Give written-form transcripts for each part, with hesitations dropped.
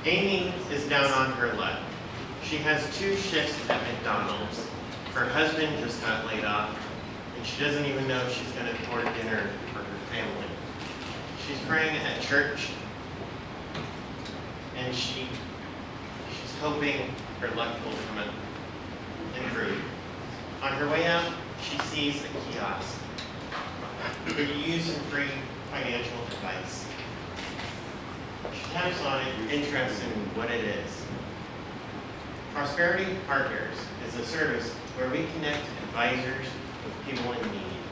Amy is down on her luck. She has 2 shifts at McDonald's. Her husband just got laid off, and she doesn't even know if she's going to afford dinner for her family. She's praying at church, and she's hoping her luck will improve. On her way out, she sees a kiosk where you use some free financial advice. She taps on it, interested in what it is. Prosperity Partners is a service where we connect advisors with people in need.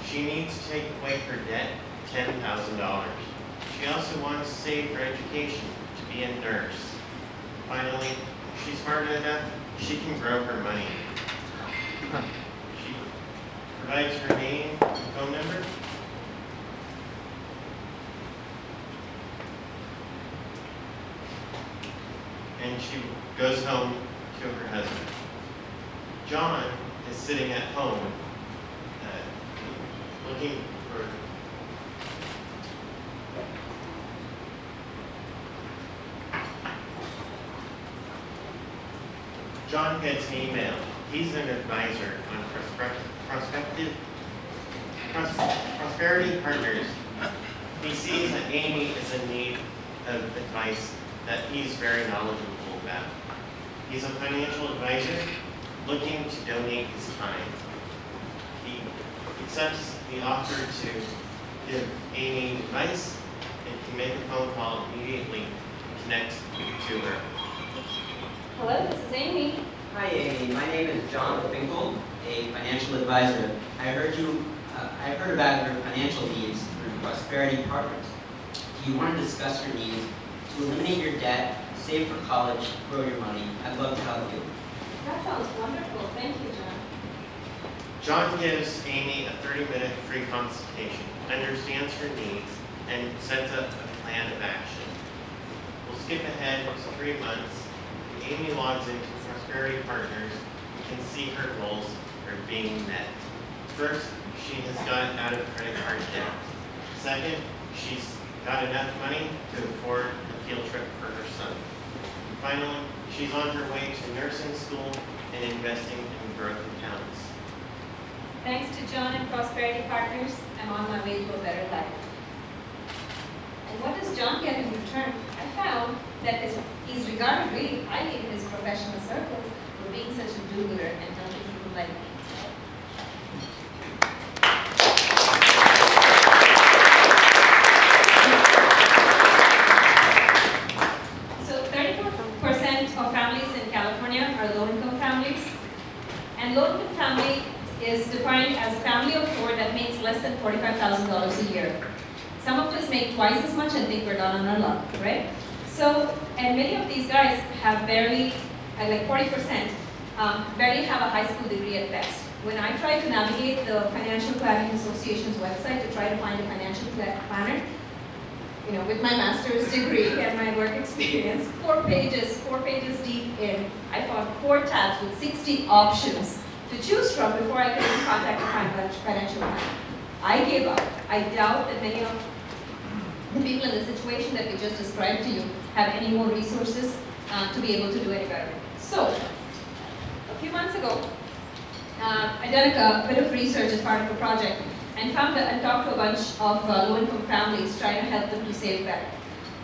She needs to take away her debt, $10,000. She also wants to save her education to be a nurse. Finally, she's smart enough, she can grow her money. She provides her name and phone number. And she goes home to her husband. John is sitting at home looking for John gets an email. He's an advisor on Prosperity Partners. He sees that Amy is in need of advice that he's very knowledgeable about. He's a financial advisor looking to donate his time. He accepts the offer to give Amy advice and can make a phone call immediately and connect to her. Hello, this is Amy. Hi Amy, my name is John Finkel, a financial advisor. I heard about your financial needs through Prosperity Partners. Do you want to discuss your needs to eliminate your debt, save for college, grow your money? I'd love to help you. That sounds wonderful. Thank you, John. John gives Amy a 30-minute free consultation, understands her needs, and sets up a plan of action. We'll skip ahead to 3 months. Amy logs into Prosperity Partners and can see her goals are being met. First, she has gotten out of credit card debt. Second, she's got enough money to afford a field trip for her son. And finally, she's on her way to nursing school and investing in growth accounts. Thanks to John and Prosperity Partners, I'm on my way to a better life. And what does John get in return? I found that he's regarded really highly in his professional circles for being such a do-gooder and helping people like me. So 34% of families in California are low-income families. And low-income family is defined as a family of 4 that makes less than $45,000 a year. Some of us make twice as much and think we're done on our luck, right? So, and many of these guys have barely, like 40%, barely have a high school degree at best. When I tried to navigate the Financial Planning Association's website to try to find a financial planner, you know, with my master's degree and my work experience, 4 pages deep in, I found 4 tabs with 60 options to choose from before I could even contact a financial planner. I gave up. I doubt that many of the people in the situation that we just described to you have any more resources to be able to do any better. So, a few months ago, I did a bit of research as part of a project and talked to a bunch of low-income families trying to help them to save better.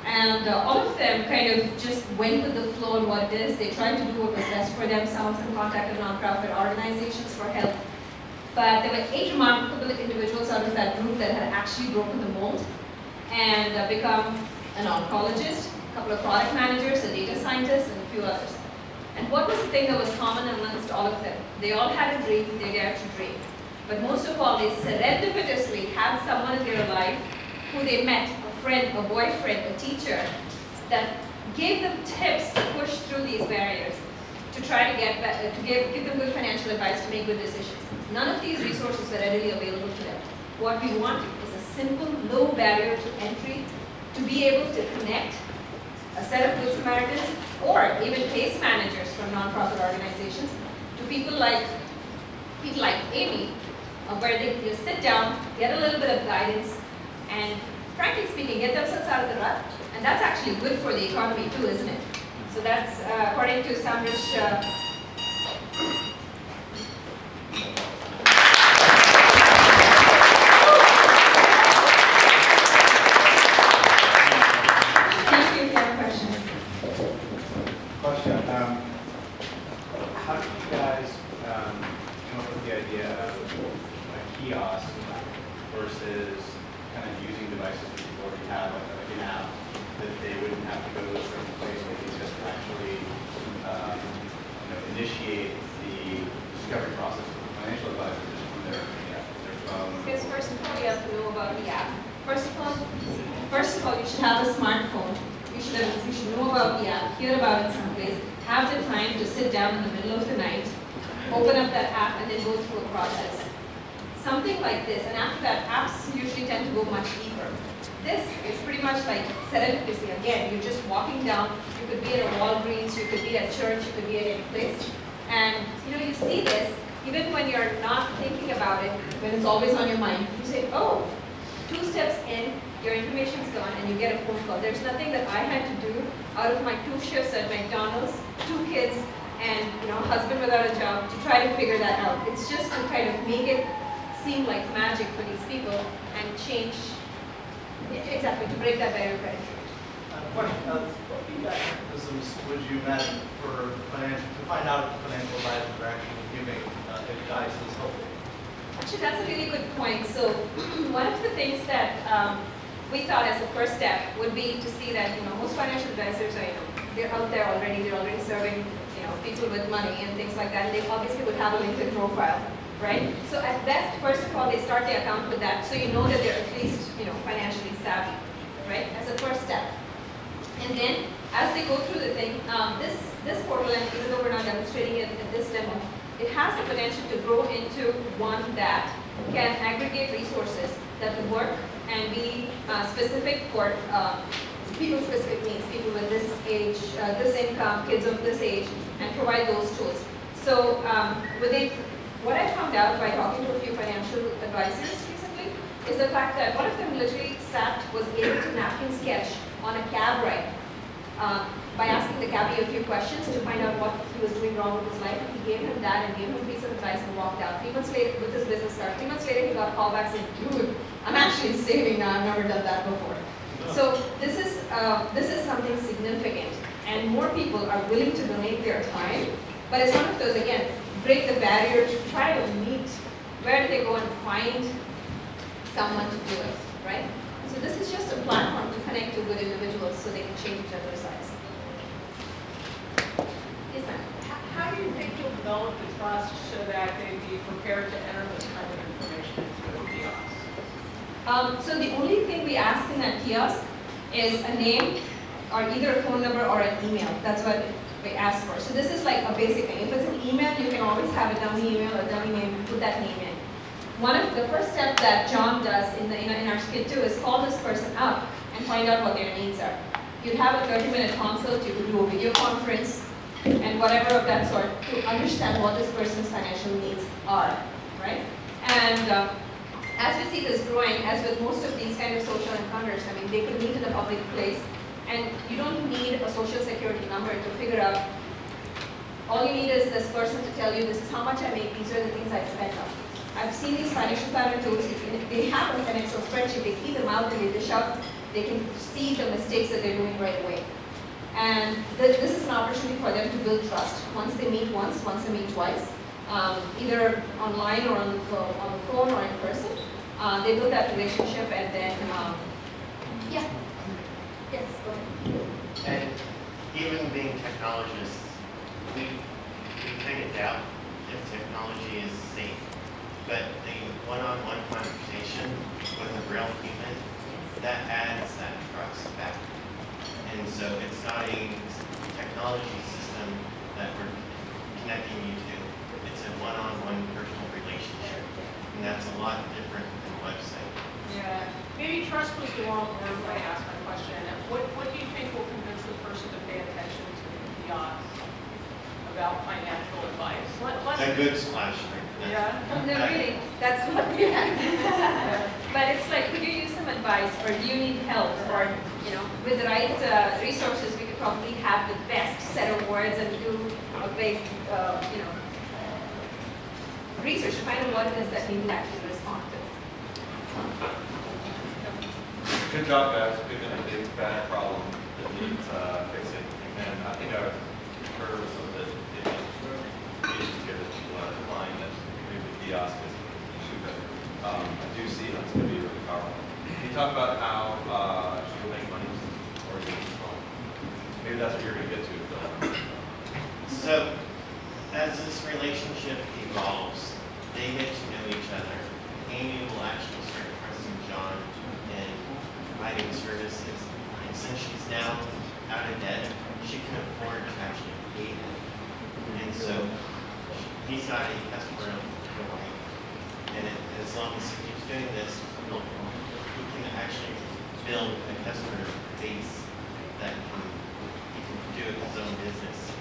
And all of them kind of just went with the flow on what it is. They tried to do what was best for them. Some of them contacted nonprofit organizations for help. But there were 8 remarkable individuals out of that group that had actually broken the mold and become an oncologist, a couple of product managers, a data scientist, and a few others. And what was the thing that was common amongst all of them? They all had a dream, they dared to dream. But most of all, they serendipitously had someone in their life who they met, a friend, a boyfriend, a teacher, that gave them tips to push through these barriers, to try to get better, to give them good financial advice to make good decisions. None of these resources were readily available to them. What we wanted is a simple, low barrier to entry to be able to connect a set of Good Samaritans or even case managers from nonprofit organizations to people like Amy, where they can just sit down, get a little bit of guidance, and frankly speaking, get themselves out of the rut and And that's actually good for the economy too, isn't it? So that's according to Sandrich. Thank you if you have questions. Question, how did you guys come up with the idea of a kiosk versus kind of using devices that you already have, like an app, that they wouldn't have to go to a certain place, they can just actually initiate the discovery process with the financial advisor just from their phone? Because first of all, you have to know about the app. First of all, you should have a smartphone. You should know about the app, hear about it someplace, have the time to sit down in the middle of the night, open up that app, and then go through a process. Something like this, and after that, apps usually tend to go much deeper. This is pretty much like serendipity. Again, you're just walking down. You could be at a Walgreens, you could be at church, you could be at any place. And you see this, even when you're not thinking about it, when it's always on your mind, you say, oh, 2 steps in, your information's gone, and you get a phone call. There's nothing that I had to do out of my 2 shifts at McDonald's, 2 kids, and a husband without a job to try to figure that out. It's just to kind of make it seem like magic for these people and change, exactly, to break that barrier of entry. Question, what feedback mechanisms would you imagine for to find out if the financial advisors are actually giving advice that's helpful? Actually, that's a really good point. So one of the things that we thought as a first step would be to see that most financial advisors are they're out there already. They're already serving people with money and things like that. And they obviously would have a LinkedIn profile, right? So at best, first of all, they start their account with that, so you know that they're at least financially savvy, right? As a first step. And then as they go through the thing, this portal, and even though we're not demonstrating it in this demo, it has the potential to grow into one that can aggregate resources that will work and be specific for people's specific needs, people with this age, this income, kids of this age, and provide those tools. So what I found out by talking to a few financial advisors recently is the fact that one of them literally was able to napkin sketch on a cab ride by asking the cabbie a few questions to find out what he was doing wrong with his life. And he gave him that and gave him a piece of advice and walked out. 3 months later, with his business card, 3 months later, he got a call back saying, dude, I'm actually saving now. I've never done that before. So this is something significant, and more people are willing to donate their time. But it's one of those, again, break the barrier to try to meet. Where do they go and find someone to do it, right? So this is just a platform to connect to good individuals so they can change each other's lives. Yes, ma'am. How do you think you'll develop the trust so that they'd be prepared to enter this kind of information into a kiosk? So the only thing we ask in that kiosk is a name, or either a phone number or an email. That's what we ask for. So this is like a basic thing. If it's an email, you can always have a dummy email or dummy name and put that name in. One of the first steps that John does in our skit too is call this person up and find out what their needs are. You'd have a 30-minute consult, you could do a video conference, and whatever of that sort to understand what this person's financial needs are, right? And as we see this growing, as with most of these kind of social encounters, I mean, they could meet in a public place, and you don't need a social security number to figure out. All you need is this person to tell you, this is how much I make, these are the things I spend on. I've seen these financial planner tools. If they have an Excel spreadsheet, they keep them out and they dish out. They can see the mistakes that they're doing right away. And this is an opportunity for them to build trust. Once they meet once they meet twice, either online or on the phone or in person. They build that relationship, and then, yeah. Yes, go ahead. And even being technologists, we kind of doubt if technology is safe. But the one-on-one conversation with a real human, that adds that trust back. And so it's not a technology system that we're connecting you to. It's a one-on-one personal relationship. And that's a lot different than a website. Yeah, maybe trust was the wrong word when I asked my question. What do you think will convince the person to pay attention to the kiosk about financial advice? A good splash screen. Yeah. No, really, that's what we have. But it's like, could you use some advice, or do you need help, or You know, with the right resources, we could probably have the best set of words and do a big, you know, research to find out what it is that we need to actually respond to. Good job, guys, picking a big bad problem that needs fixing. And I think I've heard of some of the issues here that people are implying that maybe the kiosk is an issue, but I do see that's going to be really powerful. Can you talk about how she'll make money or maybe that's what you're going to get to, Phil. So, as this relationship evolves, they get to know each other. Amy will actually start trusting John in providing services. And since she's now out of debt, she can afford to actually pay him. And so, he's got a customer of the right. And as long as he keeps doing this, he can actually build a customer base that he can do his own business.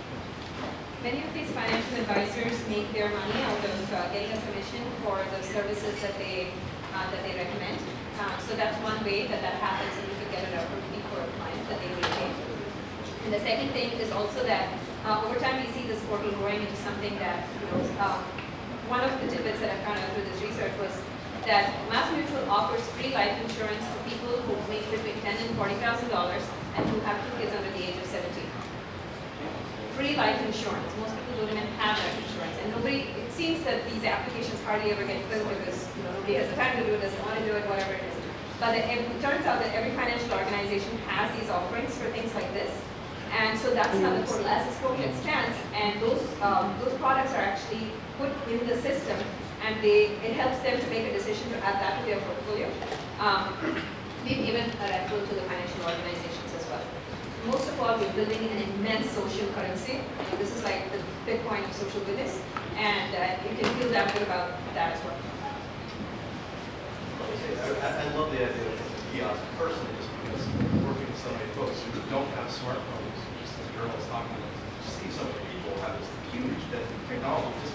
Many of these financial advisors make their money out of getting a commission for the services that they recommend. So that's one way that happens, and you can get a referral fee for a client that they retain. And the second thing is also that over time we see this portal growing into something that, you know, one of the tidbits that I found out through this research was that MassMutual offers free life insurance for people who make between $10,000 and $40,000 and who have 2 kids under the age of 17. Free life insurance. Most people don't even have life insurance, and nobody. It seems that these applications hardly ever get filled because, you know, nobody has the time to do it, doesn't want to do it, whatever it is. But it turns out that every financial organization has these offerings for things like this, and so that's how the portal, as this portal expands, and those products are actually put in the system, and it helps them to make a decision to add that to their portfolio. We've given a referral to the financial organizations as well. Most of all, we're building an immense social currency. This is like the Bitcoin of social goodness, and you can feel that good about that as well. I love the idea of the kiosk personally, just because working with so many folks who don't have smartphones, just as the girl was talking about, see so many people have this huge that technology just.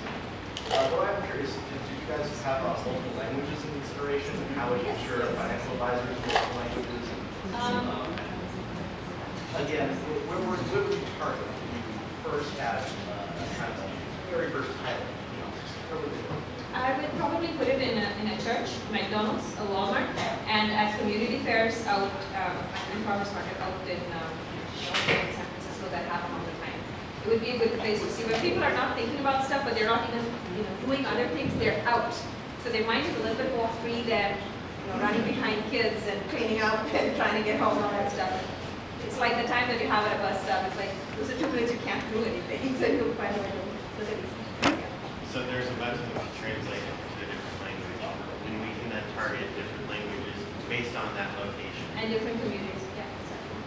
What I'm curious, do you guys have multiple languages in consideration, and how would you ensure financial advisors multiple languages? Again, where would you target when you first had kind of very first pilot? You know, where would they go? I would probably put it in a church, McDonald's, a Walmart, and at community fairs out in Farmers Market out in San Francisco that happen all the time. It would be a good place to see where people are not thinking about stuff, but they're not even, you know, doing other things. They're out, so their mind is a little bit more free than, you know, running behind kids and cleaning up and trying to get home and all that stuff. It's like the time that you have at a bus stop. It's like those are 2 minutes you can't do anything, so you'll find a way to look at these things. So there's a button to translate it to a different language, and we can then target different languages based on that location. And different communities, yeah, exactly.